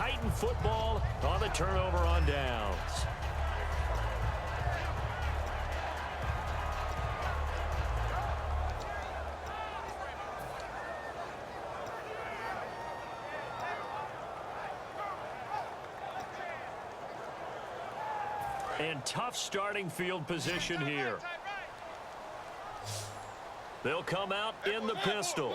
Titan football on the turnover on downs. And tough starting field position here. They'll come out in the pistol.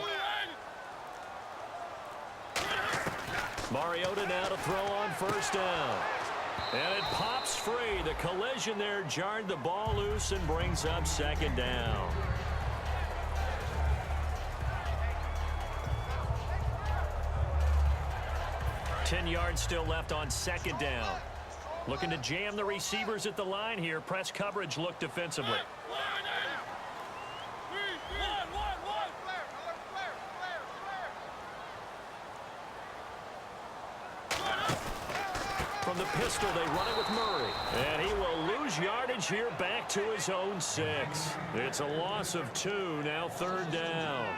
Mariota now to throw on first down. And it pops free. The collision there jarred the ball loose and brings up second down. Ten yards still left on second down. Looking to jam the receivers at the line here. Press coverage look defensively. From the pistol, they run it with Murray. And he will lose yardage here back to his own 6. It's a loss of 2, now third down.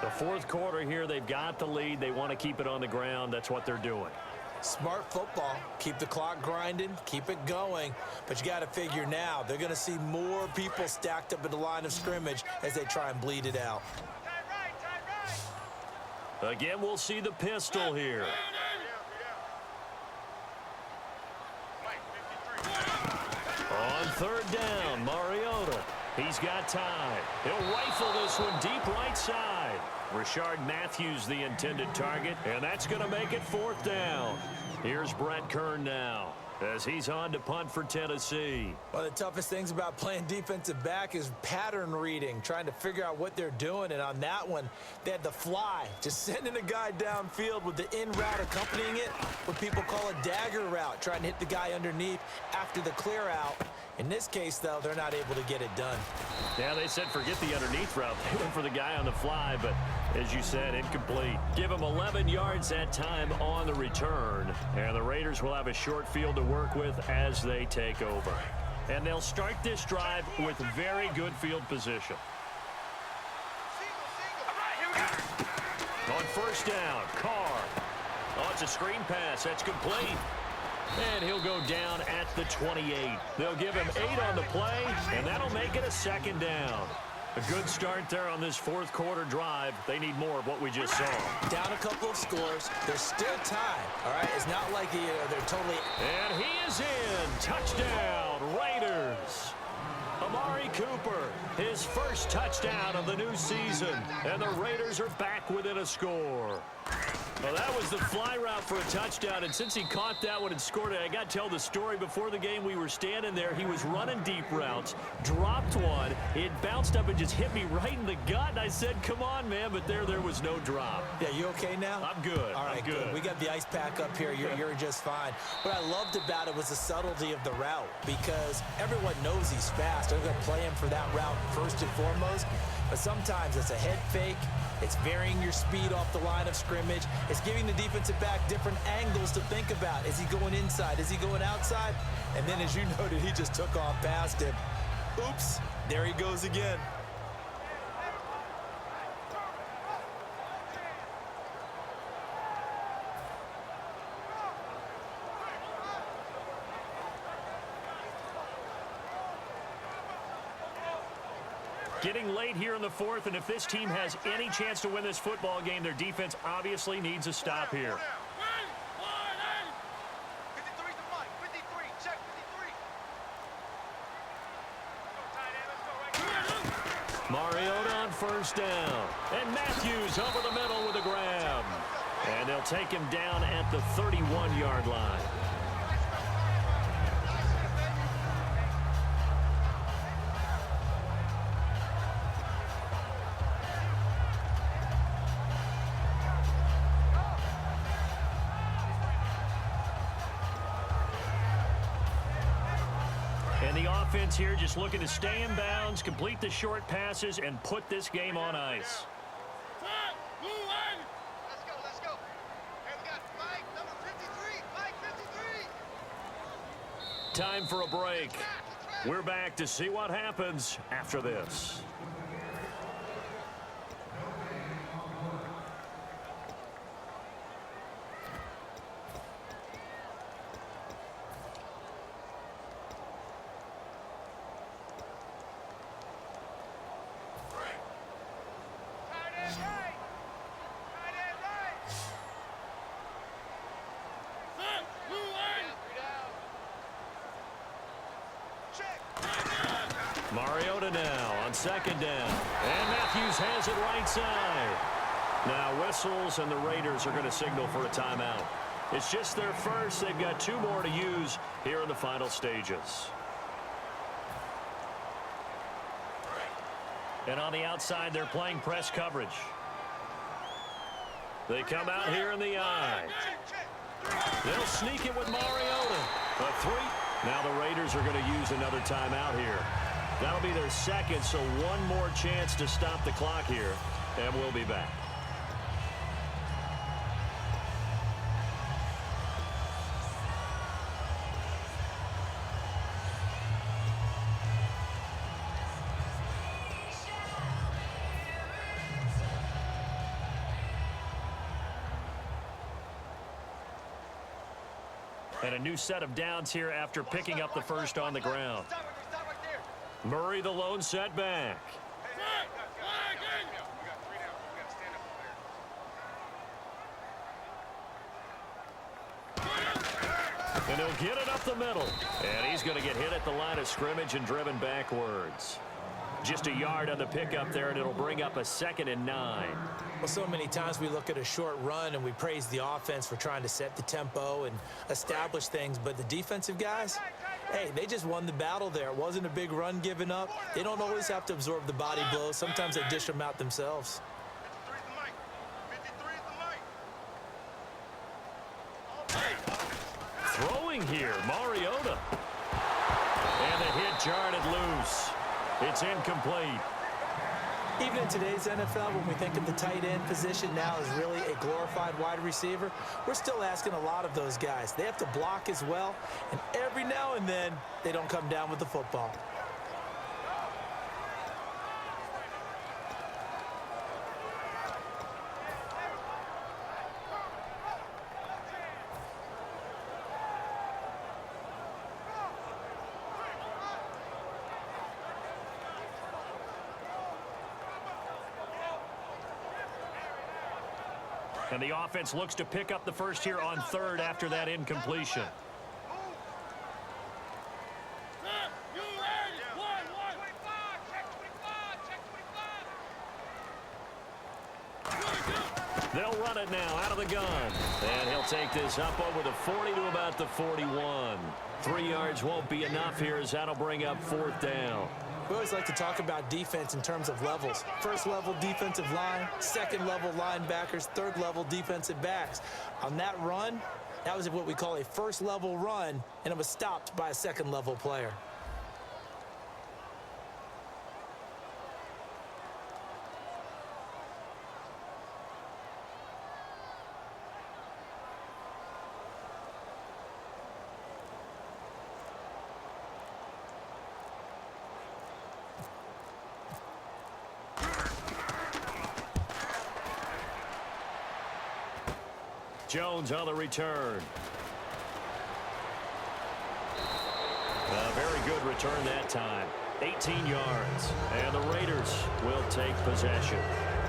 The fourth quarter here, they've got the lead. They want to keep it on the ground. That's what they're doing. Smart football. Keep the clock grinding. Keep it going. But you got to figure now, they're going to see more people stacked up at the line of scrimmage as they try and bleed it out. Again, we'll see the pistol here. On third down, Mariota. He's got time. He'll rifle this one deep right side. Rashard Matthews the intended target, and that's going to make it fourth down. Here's Brett Kern now as he's on to punt for Tennessee. One of the toughest things about playing defensive back is pattern reading, trying to figure out what they're doing. And on that one, they had the fly, just sending a guy downfield with the in route accompanying it, what people call a dagger route, trying to hit the guy underneath after the clear out. In this case, though, they're not able to get it done. Yeah, they said forget the underneath route. They went for the guy on the fly, but as you said, incomplete. Give him 11 yards that time on the return. And the Raiders will have a short field to work with as they take over. And they'll start this drive with very good field position. On first down, Carr. Oh, it's a screen pass. That's complete. And he'll go down at the 28. They'll give him 8 on the play, and that'll make it a second down. A good start there on this fourth quarter drive. They need more of what we just saw. Down a couple of scores. There's still time, all right? It's not like they're totally... And he is in. Touchdown, Raiders. Amari Cooper, his first touchdown of the new season. And the Raiders are back within a score. Well, that was the fly route for a touchdown, and since he caught that one and scored it, I got to tell the story. Before the game, we were standing there. He was running deep routes, dropped one. It bounced up and just hit me right in the gut, and I said, come on, man, but there was no drop. Yeah, you okay now? I'm good. All right, I'm good. We got the ice pack up here. You're just fine. What I loved about it was the subtlety of the route, because everyone knows he's fast. They're going to play him for that route first and foremost, but sometimes it's a head fake. It's varying your speed off the line of scrimmage. It's giving the defensive back different angles to think about. Is he going inside? Is he going outside? And then, as you noted, he just took off past him. Oops, there he goes again. Getting late here in the fourth, and if this team has any chance to win this football game, their defense obviously needs a stop here. Mariota on first down. And Matthews over the middle with a grab. And they'll take him down at the 31-yard line. Offense here just looking to stay in bounds, complete the short passes, and put this game on ice. Let's go. Hey, we got Mike, number 53. Mike, 53. Time for a break. We're back to see what happens after this. Mariota now on second down. And Matthews has it right side. Now whistles, and the Raiders are going to signal for a timeout. It's just their first. They've got 2 more to use here in the final stages. And on the outside, they're playing press coverage. They come out here in the eye. They'll sneak it with Mariota. A 3. Now the Raiders are going to use another timeout here. That'll be their second, so one more chance to stop the clock here, and we'll be back. And a new set of downs here after picking up the first on the ground. Murray the lone setback. And he'll get it up the middle. And he's going to get hit at the line of scrimmage and driven backwards. Just a yard on the pickup there, and it'll bring up a 2nd and 9. Well, so many times we look at a short run and we praise the offense for trying to set the tempo and establish things, but the defensive guys, hey, they just won the battle there. It wasn't a big run given up. They don't always have to absorb the body blows. Sometimes they dish them out themselves. Throwing here, Mariota. And the hit jarred it loose. It's incomplete. Even in today's NFL, when we think of the tight end position now as really a glorified wide receiver, we're still asking a lot of those guys. They have to block as well, and every now and then, they don't come down with the football. And the offense looks to pick up the first here on 3rd after that incompletion. They'll run it now out of the gun. And he'll take this up over the 40 to about the 41. 3 yards won't be enough here as that'll bring up 4th down. We always like to talk about defense in terms of levels. 1st level defensive line, 2nd level linebackers, 3rd level defensive backs. On that run, that was what we call a 1st level run, and it was stopped by a 2nd level player. Jones on the return. A very good return that time. 18 yards. And the Raiders will take possession.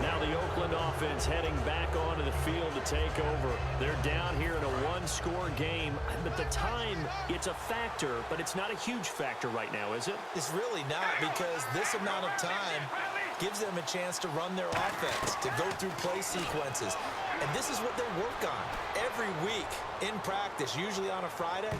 Now the Oakland offense heading back onto the field to take over. They're down here in a 1-score game. At the time, it's a factor, but it's not a huge factor right now, is it? It's really not, because this amount of time gives them a chance to run their offense, to go through play sequences. And this is what they work on every week in practice, usually on a Friday.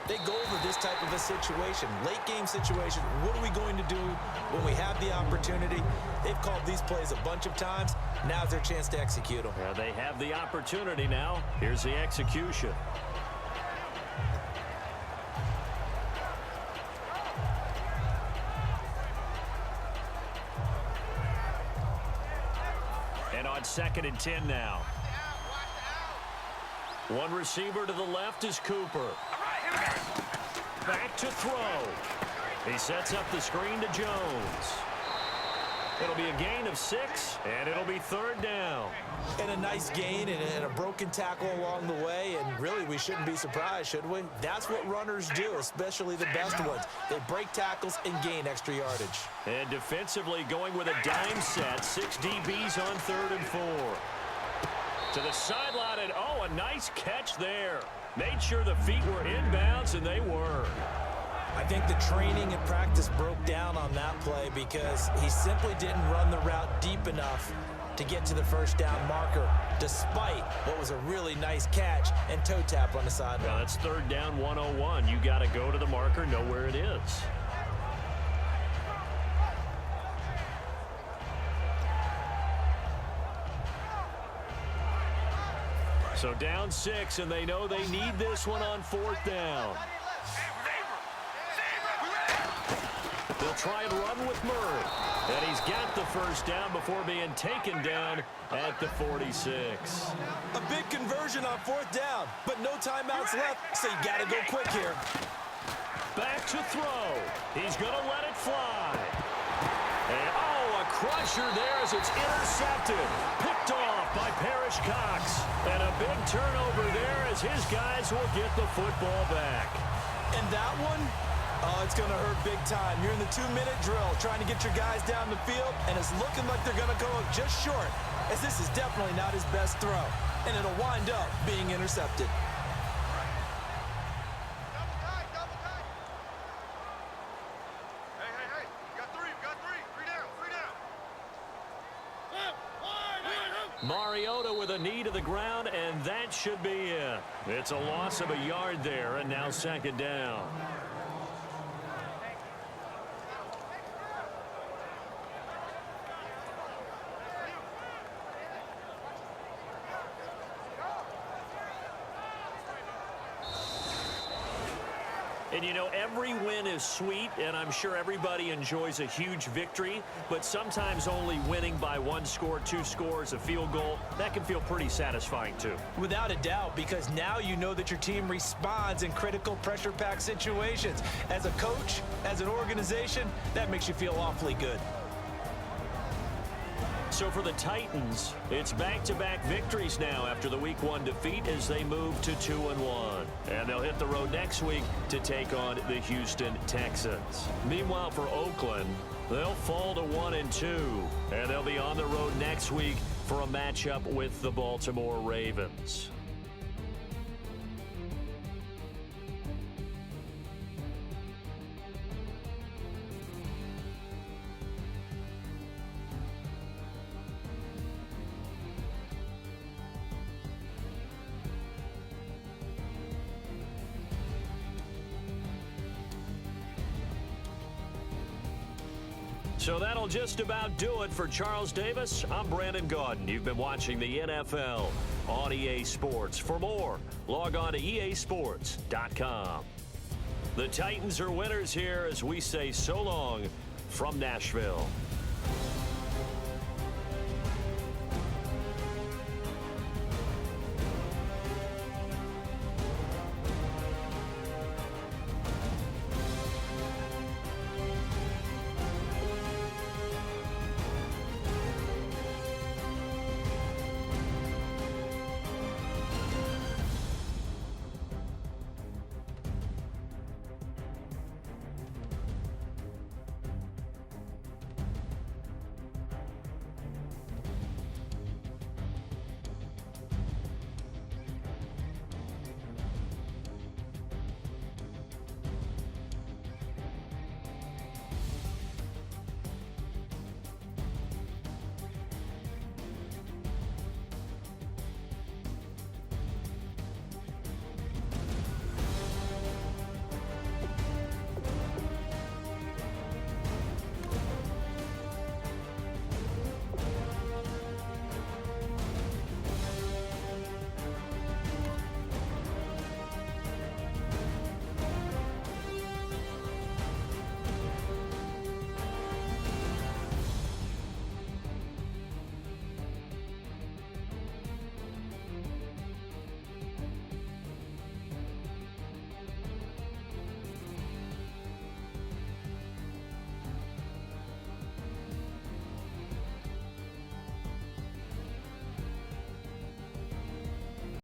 They go over this type of a situation, late game situation. What are we going to do when we have the opportunity? They've called these plays a bunch of times. Now's their chance to execute them. Well, they have the opportunity now. Here's the execution. And on 2nd and 10 now. One receiver to the left is Cooper. Back to throw. He sets up the screen to Jones. It'll be a gain of 6, and it'll be 3rd down. And a nice gain and a broken tackle along the way, and really we shouldn't be surprised, should we? That's what runners do, especially the best ones. They break tackles and gain extra yardage. And defensively going with a dime set, 6 DBs on 3rd and 4. To the sideline, and oh, a nice catch there. Made sure the feet were inbounds, and they were. I think the training and practice broke down on that play because he simply didn't run the route deep enough to get to the first down marker, despite what was a really nice catch and toe tap on the sideline. Well, that's 3rd down 101. You got to go to the marker, know where it is. So down 6, and they know they need this one on 4th down. They'll try and run with Murray. And he's got the first down before being taken down at the 46. A big conversion on 4th down, but no timeouts left, so you got to go quick here. Back to throw. He's going to let it fly. And, oh, a crusher there as it's intercepted. Picked off by Parrish Cox. And a big turnover there as his guys will get the football back. And that one, oh, it's going to hurt big time. You're in the 2-minute drill trying to get your guys down the field, and it's looking like they're going to go just short, as this is definitely not his best throw, and it'll wind up being intercepted. Double time. Hey. You got three. Three down. Mariota with a knee to the ground, and that should be it. It's a loss of a yard there, and now 2nd down. And, you know, every win is sweet, and I'm sure everybody enjoys a huge victory, but sometimes only winning by 1 score, 2 scores, a field goal, that can feel pretty satisfying too. Without a doubt, because now you know that your team responds in critical pressure-packed situations. As a coach, as an organization, that makes you feel awfully good. So for the Titans, it's back-to-back victories now after the Week 1 defeat as they move to 2-1. And they'll hit the road next week to take on the Houston Texans. Meanwhile, for Oakland, they'll fall to 1-2. And they'll be on the road next week for a matchup with the Baltimore Ravens. So that'll just about do it for Charles Davis. I'm Brandon Gaudin. You've been watching the NFL on EA Sports. For more, log on to easports.com. The Titans are winners here as we say so long from Nashville.